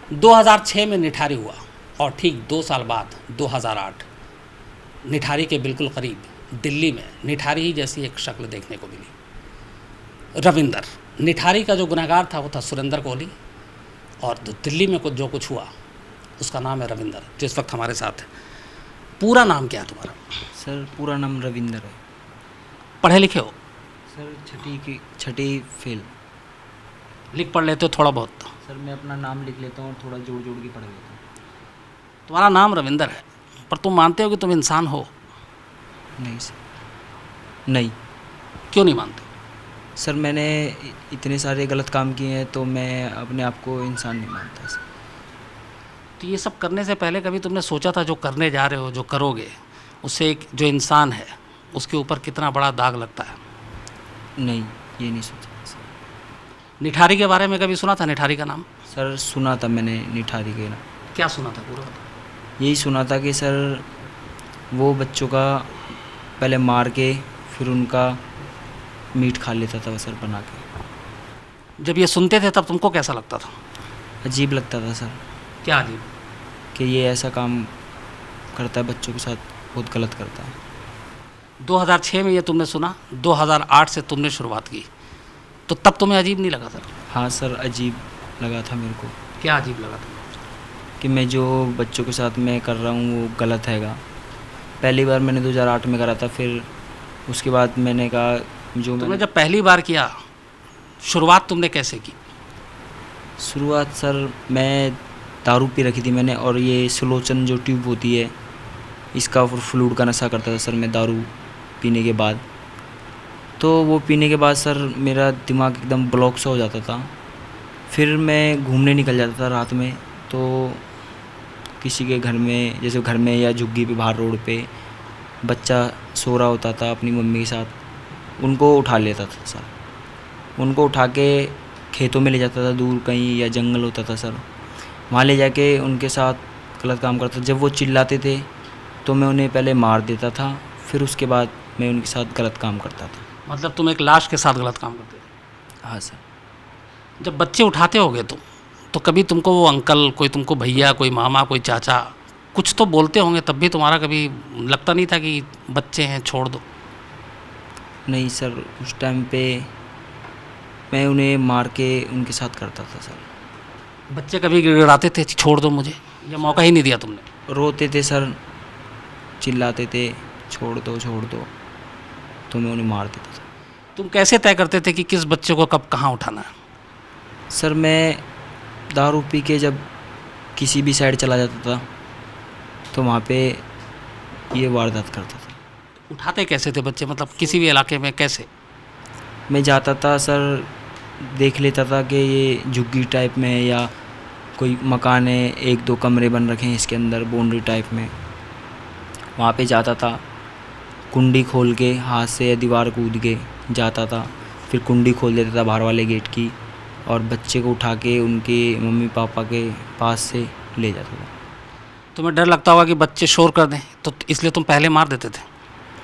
2006 में निठारी हुआ और ठीक 2 साल बाद 2008 निठारी के बिल्कुल करीब दिल्ली में निठारी ही जैसी एक शक्ल देखने को मिली। रविंदर। निठारी का जो गुनहगार था वो था सुरेंद्र कोहली, और दिल्ली में जो कुछ हुआ उसका नाम है रविंदर, जो इस वक्त हमारे साथ है। पूरा नाम क्या है तुम्हारा? सर पूरा नाम रविंदर है। पढ़े लिखे हो? सर छठी फेल। लिख पढ़ लेते हो थोड़ा बहुत? सर मैं अपना नाम लिख लेता हूँ और थोड़ा जोड़ जोड़ के पढ़ लेता हूँ। तुम्हारा नाम रविंदर है, पर तुम मानते हो कि तुम इंसान हो? नहीं सर, नहीं। क्यों नहीं मानते? सर मैंने इतने सारे गलत काम किए हैं तो मैं अपने आप को इंसान नहीं मानता सर। तो ये सब करने से पहले कभी तुमने सोचा था जो करने जा रहे हो, जो करोगे, उससे एक जो इंसान है उसके ऊपर कितना बड़ा दाग लगता है? नहीं, ये नहीं सोचा सर। निठारी के बारे में कभी सुना था? निठारी का नाम? सर सुना था मैंने निठारी के नाम। क्या सुना था पूरा बताओ। यही सुना था कि सर वो बच्चों का पहले मार के फिर उनका मीट खा लेता था सर बना के। जब ये सुनते थे तब तुमको कैसा लगता था? अजीब लगता था सर क्या अजीब? कि ये ऐसा काम करता है, बच्चों के साथ बहुत गलत करता है। 2006 में ये तुमने सुना, 2008 से तुमने शुरुआत की, तो तब तुम्हें अजीब नहीं लगा सर? हाँ सर, अजीब लगा था मेरे को। क्या अजीब लगा था? कि मैं जो बच्चों के साथ मैं कर रहा हूँ वो गलत हैगा। पहली बार मैंने 2008 में करा था, फिर उसके बाद मैंने कहा जो तुमने जब पहली बार किया, शुरुआत तुमने कैसे की? शुरुआत सर मैं दारू पी रखी थी मैंने, और ये सुलोचन जो ट्यूब होती है इसका फ्लूइड का नशा करता था सर मैं दारू पीने के बाद। तो वो पीने के बाद सर मेरा दिमाग एकदम ब्लॉक सा हो जाता था। फिर मैं घूमने निकल जाता था रात में, तो किसी के घर में, जैसे घर में या झुग्गी पे बाहर रोड पे बच्चा सो रहा होता था अपनी मम्मी के साथ, उनको उठा लेता था सर। उनको उठा के खेतों में ले जाता था, दूर कहीं या जंगल होता था सर, वहाँ ले जाके उनके साथ गलत काम करता था। जब वो चिल्लाते थे तो मैं उन्हें पहले मार देता था, फिर उसके बाद मैं उनके साथ गलत काम करता था। मतलब तुम एक लाश के साथ गलत काम करते थे? हाँ सर। जब बच्चे उठाते होगे तुम, तो कभी तुमको वो अंकल, कोई तुमको भैया, कोई मामा, कोई चाचा कुछ तो बोलते होंगे, तब भी तुम्हारा कभी लगता नहीं था कि बच्चे हैं छोड़ दो? नहीं सर, उस टाइम पे मैं उन्हें मार के उनके साथ करता था सर। बच्चे कभी गिड़गिड़ाते थे छोड़ दो मुझे, या मौका ही नहीं दिया तुमने? रोते थे सर, चिल्लाते थे छोड़ दो, तो मैं उन्हें मार देता था। तुम कैसे तय करते थे कि किस बच्चे को कब कहाँ उठाना है? सर मैं दारू पी के जब किसी भी साइड चला जाता था तो वहाँ पे ये वारदात करता था। उठाते कैसे थे बच्चे, मतलब किसी भी इलाके में कैसे? मैं जाता था सर, देख लेता था कि ये झुग्गी टाइप में है या कोई मकान है, 1-2 कमरे बन रखे हैं इसके अंदर बाउंड्री टाइप में, वहाँ पे जाता था, कुंडी खोल के हाथ से या दीवार कूद के जाता था, फिर कुंडी खोल देता था बाहर वाले गेट की, और बच्चे को उठा के उनके मम्मी पापा के पास से ले जाता था। तुम्हें डर लगता होगा कि बच्चे शोर कर दें, तो इसलिए तुम पहले मार देते थे?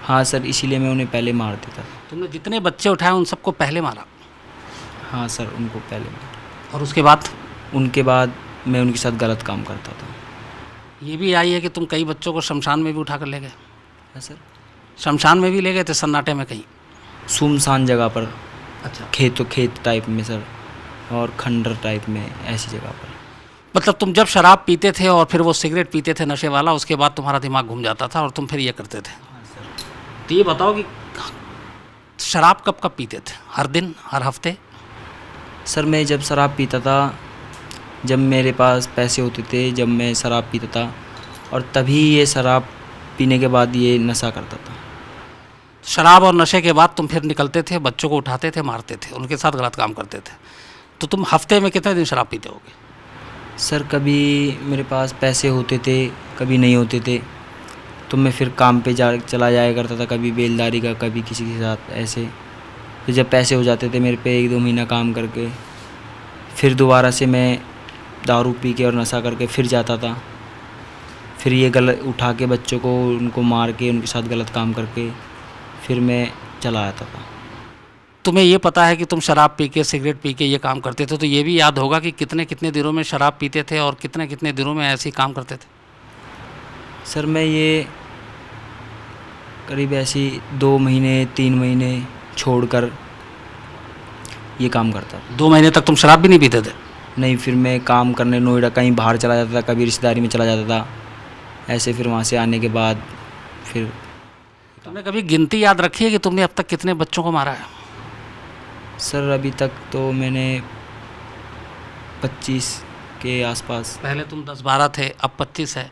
हाँ सर, इसीलिए मैं उन्हें पहले मार देता था। तुमने जितने बच्चे उठाए उन सबको पहले मारा? हाँ सर, उनको पहले मारा। और उसके बाद? उनके बाद मैं उनके साथ गलत काम करता था। ये भी आई है कि तुम कई बच्चों को शमशान में भी उठा कर ले गए? हाँ सर। शमशान में भी ले गए थे, सन्नाटे में कहीं? सुनसान जगह पर। अच्छा। खेत टाइप में सर, और खंडर टाइप में, ऐसी जगह पर। मतलब तुम जब शराब पीते थे और फिर वो सिगरेट पीते थे नशे वाला, उसके बाद तुम्हारा दिमाग घूम जाता था और तुम फिर ये करते थे? हाँ सर। तो ये बताओ कि शराब कब कब पीते थे? हर दिन, हर हफ्ते? सर मैं जब शराब पीता था, जब मेरे पास पैसे होते थे, जब मैं शराब पीता था, और तभी ये शराब पीने के बाद ये नशा करता था। शराब और नशे के बाद तुम फिर निकलते थे, बच्चों को उठाते थे, मारते थे, उनके साथ गलत काम करते थे। तो तुम हफ्ते में कितने दिन शराब पीते होगे? सर कभी मेरे पास पैसे होते थे, कभी नहीं होते थे, तो मैं फिर काम पे चला जाया करता था, कभी बेलदारी का, कभी किसी के साथ ऐसे। तो जब पैसे हो जाते थे मेरे पे 1-2 महीना काम करके, फिर दोबारा से मैं दारू पी के और नशा करके फिर जाता था, फिर ये गलत उठा के बच्चों को, उनको मार के उनके साथ गलत काम करके फिर मैं चला आता था। तुम्हें ये पता है कि तुम शराब पी के सिगरेट पी के ये काम करते थे, तो ये भी याद होगा कि कितने कितने दिनों में शराब पीते थे और कितने कितने दिनों में ऐसे ही काम करते थे। सर मैं ये करीब ऐसी 2 महीने 3 महीने छोड़कर ये काम करता था। 2 महीने तक तुम शराब भी नहीं पीते थे? नहीं, फिर मैं काम करने नोएडा कहीं बाहर चला जाता था, कभी रिश्तेदारी में चला जाता था। ऐसे फिर वहाँ से आने के बाद फिर तुमने कभी गिनती याद रखी है कि तुमने अब तक कितने बच्चों को मारा है? सर अभी तक तो मैंने 25 के आसपास। पहले तुम 10-12 थे, अब 25 है।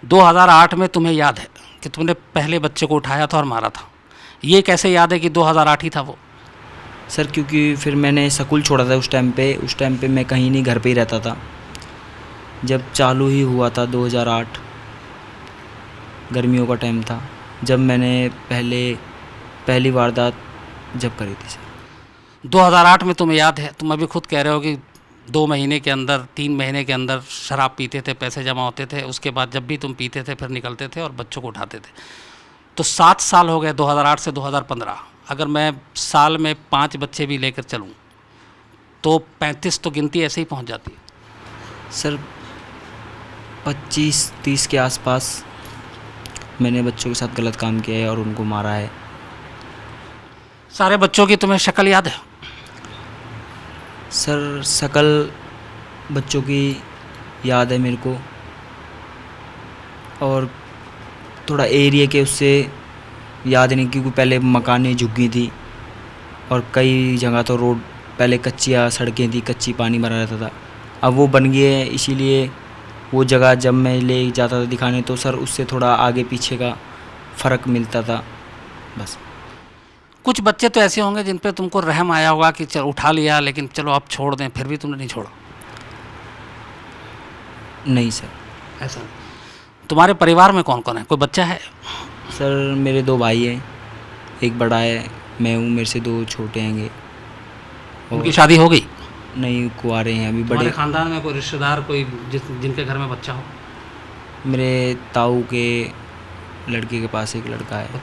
2008 में तुम्हें याद है कि तुमने पहले बच्चे को उठाया था और मारा था। ये कैसे याद है कि 2008 ही था वो? सर क्योंकि फिर मैंने स्कूल छोड़ा था उस टाइम पे मैं कहीं नहीं, घर पे ही रहता था। जब चालू ही हुआ था 2008, गर्मियों का टाइम था, जब मैंने पहली वारदात जब करी थी सर। 2008 में तुम्हें याद है, तुम अभी खुद कह रहे हो कि 2 महीने के अंदर 3 महीने के अंदर शराब पीते थे, पैसे जमा होते थे, उसके बाद जब भी तुम पीते थे फिर निकलते थे और बच्चों को उठाते थे। तो 7 साल हो गए 2008 से 2015। अगर मैं साल में 5 बच्चे भी लेकर चलूँ तो 35 तो गिनती ऐसे ही पहुंच जाती है। सर 25-30 के आसपास मैंने बच्चों के साथ गलत काम किया है और उनको मारा है। सारे बच्चों की तुम्हें शक्ल याद है? सर शक्ल बच्चों की याद है मेरे को, और थोड़ा एरिया के उससे याद नहीं, क्योंकि पहले मकानें झुग्गी थी और कई जगह तो रोड पहले कच्चियाँ सड़कें थी, कच्ची पानी भरा रहता था। अब वो बन गए हैं, इसीलिए वो जगह जब मैं ले जाता था दिखाने तो सर उससे थोड़ा आगे पीछे का फ़र्क मिलता था बस। कुछ बच्चे तो ऐसे होंगे जिन पे तुमको रहम आया होगा कि चलो उठा लिया, लेकिन चलो अब छोड़ दें, फिर भी तुमने नहीं छोड़ा? नहीं सर। ऐसा नहीं। तुम्हारे परिवार में कौन कौन है? कोई बच्चा है? सर मेरे 2 भाई हैं, एक बड़ा है, मैं हूँ, मेरे से 2 छोटे हैंगे। उनकी शादी हो गई? नहीं, कुंवारे हैं अभी। तुम्हारे बड़े खानदान में कोई रिश्तेदार कोई जिनके घर में बच्चा हो? मेरे ताऊ के लड़के के पास एक लड़का है।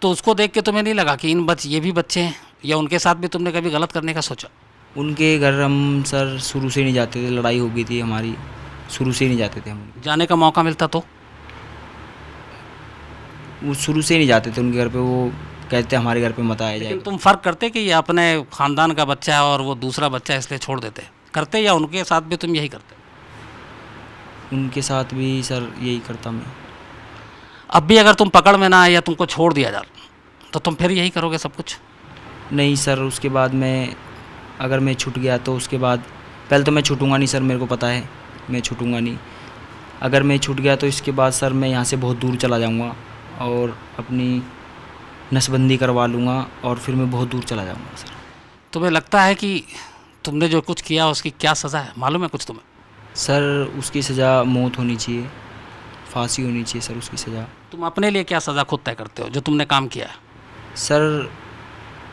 तो उसको देख के तुम्हें नहीं लगा कि ये भी बच्चे हैं, या उनके साथ भी तुमने कभी गलत करने का सोचा? उनके घर हम सर शुरू से नहीं जाते थे, लड़ाई हो गई थी हमारी, शुरू से ही नहीं जाते थे हम। जाने का मौका मिलता तो? वो शुरू से ही नहीं जाते थे उनके घर पे, वो कहते हमारे घर पे मत आया लेकिन जाए। तुम फ़र्क करते कि ये अपने ख़ानदान का बच्चा है और वो दूसरा बच्चा है इसलिए छोड़ देते करते, या उनके साथ भी तुम यही करते? उनके साथ भी सर यही करता मैं। अब भी अगर तुम पकड़ में ना आए या तुमको छोड़ दिया जाए तो तुम फिर यही करोगे सब कुछ? नहीं सर, उसके बाद अगर मैं छूट गया तो उसके बाद पहले तो मैं छूटूंगा नहीं सर, मेरे को पता है मैं छूटूंगा नहीं। अगर मैं छूट गया तो इसके बाद सर मैं यहाँ से बहुत दूर चला जाऊँगा और अपनी नसबंदी करवा लूँगा और फिर मैं बहुत दूर चला जाऊँगा सर। तुम्हें लगता है कि तुमने जो कुछ किया उसकी क्या सज़ा है, मालूम है कुछ तुम्हें? सर उसकी सज़ा मौत होनी चाहिए, फांसी होनी चाहिए सर उसकी सज़ा। तुम अपने लिए क्या सज़ा खुद तय करते हो जो तुमने काम किया है? सर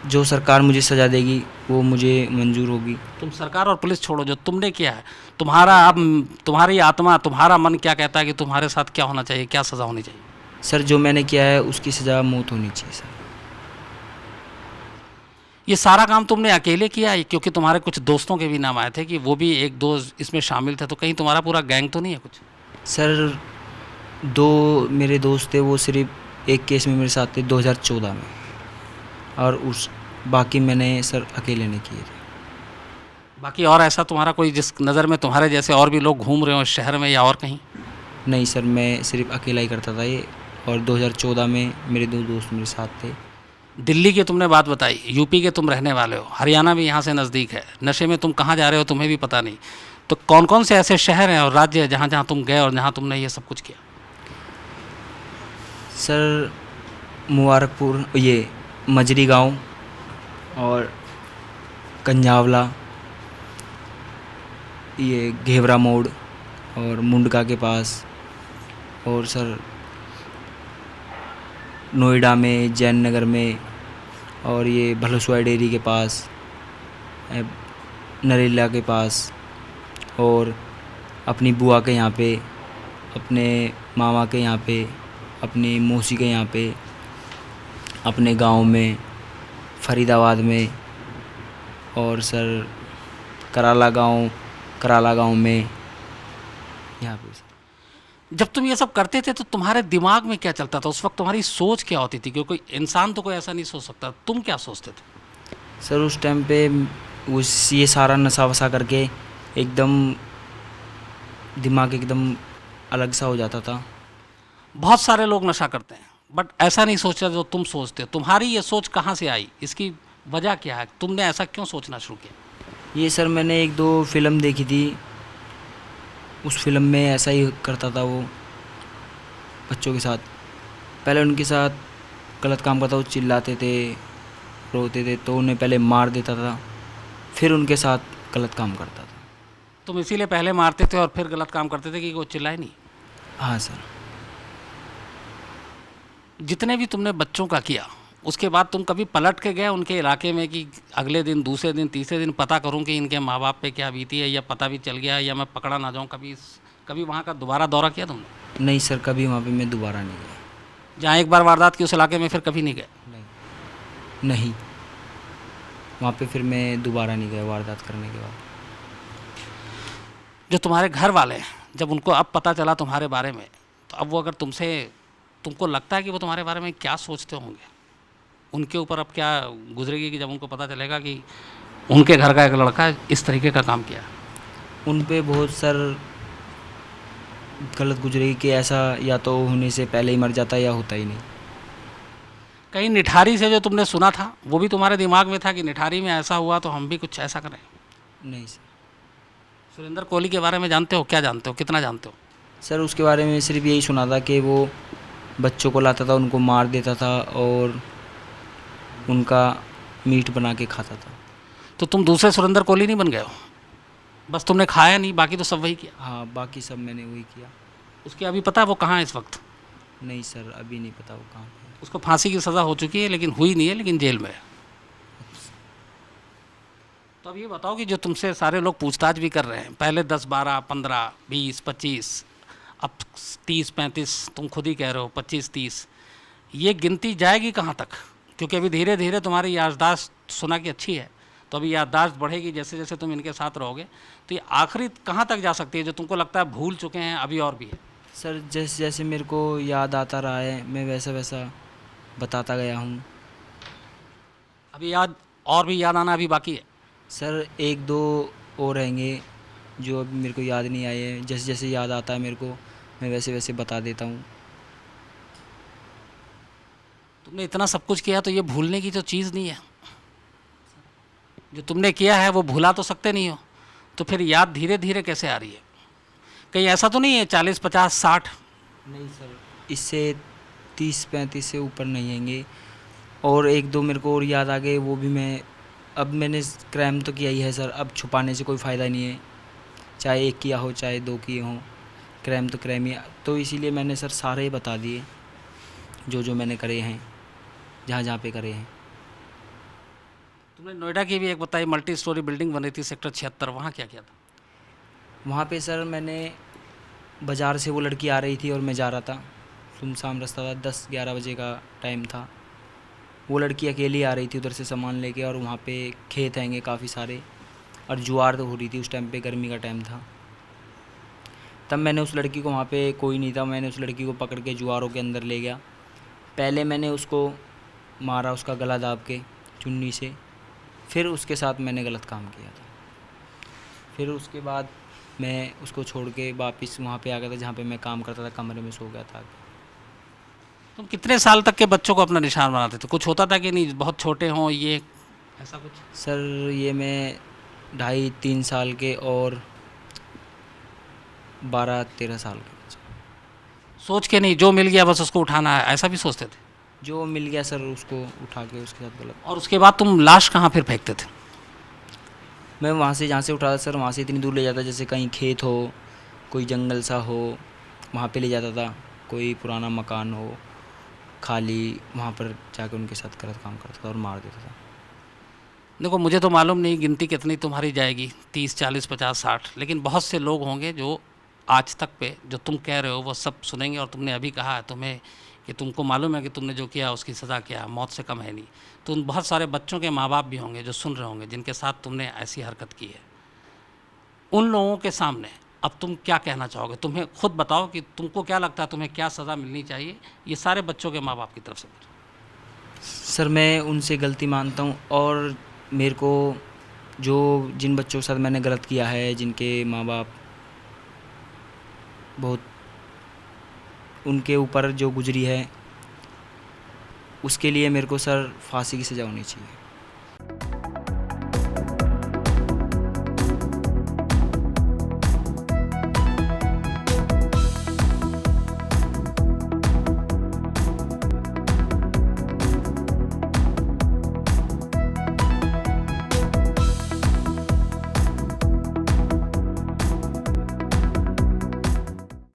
जो सरकार मुझे सज़ा देगी वो मुझे मंजूर होगी। तुम सरकार और पुलिस छोड़ो, जो तुमने किया है तुम्हारी आत्मा, तुम्हारा मन क्या कहता है कि तुम्हारे साथ क्या होना चाहिए, क्या सज़ा होनी चाहिए? सर जो मैंने किया है उसकी सज़ा मौत होनी चाहिए सर। ये सारा काम तुमने अकेले किया है? क्योंकि तुम्हारे कुछ दोस्तों के भी नाम आए थे कि वो भी 1-2 इसमें शामिल थे, तो कहीं तुम्हारा पूरा गैंग तो नहीं है कुछ? सर 2 मेरे दोस्त थे, वो सिर्फ एक केस में मेरे साथ थे 2014 में, और बाकी मैंने सर अकेले ने किए थे। बाकी और ऐसा तुम्हारा कोई जिस नज़र में तुम्हारे जैसे और भी लोग घूम रहे हो इस शहर में या और कहीं? नहीं सर, मैं सिर्फ अकेला ही करता था ये, और 2014 में मेरे 2 दोस्त मेरे साथ थे। दिल्ली की तुमने बात बताई, यूपी के तुम रहने वाले हो, हरियाणा भी यहाँ से नज़दीक है, नशे में तुम कहाँ जा रहे हो तुम्हें भी पता नहीं। तो कौन कौन से ऐसे शहर हैं और राज्य हैं जहाँ जहाँ तुम गए और जहाँ तुमने ये सब कुछ किया? सर मुबारकपुर, ये मजरी गांव और कंझावला, ये घेवरा मोड़ और मुंडका के पास, और सर नोएडा में, जैन नगर में, और ये भलसुआ डेयरी के पास, नरेला के पास, और अपनी बुआ के यहाँ पे, अपने मामा के यहाँ पे, अपनी मौसी के यहाँ पे, अपने गांव में, फरीदाबाद में, और सर कराला गांव में, यहाँ पे सर। जब तुम ये सब करते थे तो तुम्हारे दिमाग में क्या चलता था उस वक्त, तुम्हारी सोच क्या होती थी? क्योंकि इंसान तो कोई ऐसा नहीं सोच सकता, तुम क्या सोचते थे? सर उस टाइम पे उस ये सारा नशा वसा करके एकदम दिमाग एकदम अलग सा हो जाता था। बहुत सारे लोग नशा करते हैं बट ऐसा नहीं सोचते जो तुम सोचते हो। तुम्हारी ये सोच कहाँ से आई, इसकी वजह क्या है? तुमने ऐसा क्यों सोचना शुरू किया? ये सर मैंने एक दो फिल्म देखी थी, उस फिल्म में ऐसा ही करता था वो बच्चों के साथ। पहले उनके साथ गलत काम करता, वो चिल्लाते थे, रोते थे, तो उन्हें पहले मार देता था, फिर उनके साथ गलत काम करता था। तुम इसीलिए पहले मारते थे और फिर गलत काम करते थे कि वो चिल्लाए नहीं? हाँ सर। जितने भी तुमने बच्चों का किया उसके बाद तुम कभी पलट के गए उनके इलाके में कि अगले दिन, दूसरे दिन, तीसरे दिन पता करूं कि इनके माँ बाप पे क्या बीती है, या पता भी चल गया, या मैं पकड़ा ना जाऊं? कभी वहाँ का दोबारा दौरा किया तुमने? नहीं सर, कभी वहाँ पे मैं दोबारा नहीं गया। जहाँ एक बार वारदात की उस इलाके में फिर कभी नहीं गए? नहीं, वहाँ पे फिर मैं दोबारा नहीं गया वारदात करने के बाद। जो तुम्हारे घर वाले हैं, जब उनको अब पता चला तुम्हारे बारे में, तो अब वो अगर तुमको लगता है कि वो तुम्हारे बारे में क्या सोचते होंगे? उनके ऊपर अब क्या गुजरेगी कि जब उनको पता चलेगा कि उनके घर का एक लड़का इस तरीके का काम किया? उन पे बहुत सर गलत गुजरेगी कि ऐसा या तो होने से पहले ही मर जाता या होता ही नहीं। कहीं निठारी से जो तुमने सुना था वो भी तुम्हारे दिमाग में था कि निठारी में ऐसा हुआ तो हम भी कुछ ऐसा करें? नहीं सर। सुरेंद्र कोहली के बारे में जानते हो? क्या जानते हो, कितना जानते हो? सर उसके बारे में सिर्फ यही सुना था कि वो बच्चों को लाता था, उनको मार देता था और उनका मीट बना के खाता था। तो तुम दूसरे सुरेंद्र कोहली नहीं बन गए हो? बस तुमने खाया नहीं, बाकी तो सब वही किया? हाँ, बाकी सब मैंने वही किया। उसके अभी पता है वो कहाँ है इस वक्त? नहीं सर, अभी नहीं पता वो कहाँ पे है। उसको फांसी की सज़ा हो चुकी है लेकिन हुई नहीं है, लेकिन जेल में है। तो अब ये बताओ कि जो तुमसे सारे लोग पूछताछ भी कर रहे हैं, पहले 10, 12, 15, 20, 25, अब 30, 35, तुम खुद ही कह रहे हो 25, 30, ये गिनती जाएगी कहाँ तक? क्योंकि अभी धीरे धीरे तुम्हारी याददाश्त सुना कि अच्छी है, तो अभी याददाश्त बढ़ेगी जैसे जैसे तुम इनके साथ रहोगे, तो ये आखिरी कहाँ तक जा सकती है जो तुमको लगता है भूल चुके हैं अभी और भी है? सर जैसे जैसे मेरे को याद आता रहा है मैं वैसा वैसा बताता गया हूँ। अभी याद और भी याद आना अभी बाकी है? सर एक दो और रहेंगे जो अभी मेरे को याद नहीं आए हैं। जैसे जैसे याद आता है मेरे को मैं वैसे वैसे बता देता हूँ। तुमने इतना सब कुछ किया तो ये भूलने की तो चीज़ नहीं है। जो तुमने किया है वो भुला तो सकते नहीं हो, तो फिर याद धीरे धीरे कैसे आ रही है? कहीं ऐसा तो नहीं है 40, 50, 60? नहीं सर, इससे 30, 35 से ऊपर नहीं आएंगे। और एक दो मेरे को और याद आ गए, वो भी मैंने क्राइम तो किया ही है सर, अब छुपाने से कोई फ़ायदा नहीं है। चाहे एक किया हो चाहे दो किए हों, क्राइम तो क्राइम ही। तो इसीलिए मैंने सर सारे ही बता दिए जो जो मैंने करे हैं, जहाँ जहाँ पे करे हैं। तुमने नोएडा की भी एक बताई, मल्टी स्टोरी बिल्डिंग बनी थी सेक्टर 76, वहाँ क्या किया था? वहाँ पे सर मैंने बाज़ार से वो लड़की आ रही थी और मैं जा रहा था, सुनसान रास्ता था, 10-11 बजे का टाइम था। वो लड़की अकेली आ रही थी उधर से सामान लेके, और वहाँ पे खेत हैंगे काफ़ी सारे, और ज्वार तो हो रही थी उस टाइम पे, गर्मी का टाइम था। तब मैंने उस लड़की को, वहाँ पे कोई नहीं था, मैंने उस लड़की को पकड़ के ज्वारों के अंदर ले गया। पहले मैंने उसको मारा, उसका गला दाब के चुन्नी से, फिर उसके साथ मैंने गलत काम किया था। फिर उसके बाद मैं उसको छोड़ के वापस वहाँ पे आ गया था जहाँ पे मैं काम करता था, कमरे में सो गया था। तुम कितने साल तक के बच्चों को अपना निशान बनाते थे? कुछ होता था कि नहीं, बहुत छोटे हों ये, ऐसा कुछ? सर ये मैं 2.5-3 साल के और 12-13 साल के बच्चे। सोच के नहीं, जो मिल गया बस उसको उठाना है, ऐसा भी सोचते थे? जो मिल गया सर उसको उठा के उसके साथ गलत। और उसके बाद तुम लाश कहाँ फिर फेंकते थे? मैं वहाँ से जहाँ से उठाता सर, वहाँ से इतनी दूर ले जाता, जैसे कहीं खेत हो, कोई जंगल सा हो, वहाँ पे ले जाता था। कोई पुराना मकान हो खाली, वहाँ पर जाकर उनके साथ गलत काम करता था और मार देता था। देखो मुझे तो मालूम नहीं गिनती कितनी तुम्हारी जाएगी, 30, 40, 50, 60, लेकिन बहुत से लोग होंगे जो आज तक पे जो तुम कह रहे हो वो सब सुनेंगे, और तुमने अभी कहा है तुम्हें कि तुमको मालूम है कि तुमने जो किया उसकी सज़ा क्या है, मौत से कम है नहीं। तो उन बहुत सारे बच्चों के माँ बाप भी होंगे जो सुन रहे होंगे, जिनके साथ तुमने ऐसी हरकत की है, उन लोगों के सामने अब तुम क्या कहना चाहोगे? तुम्हें खुद बताओ कि तुमको क्या लगता है तुम्हें क्या सज़ा मिलनी चाहिए, ये सारे बच्चों के माँ बाप की तरफ से। सर मैं उनसे गलती मानता हूँ, और मेरे को जो जिन बच्चों के साथ मैंने गलत किया है, जिनके माँ बाप बहुत उनके ऊपर जो गुजरी है, उसके लिए मेरे को सर फांसी की सज़ा होनी चाहिए।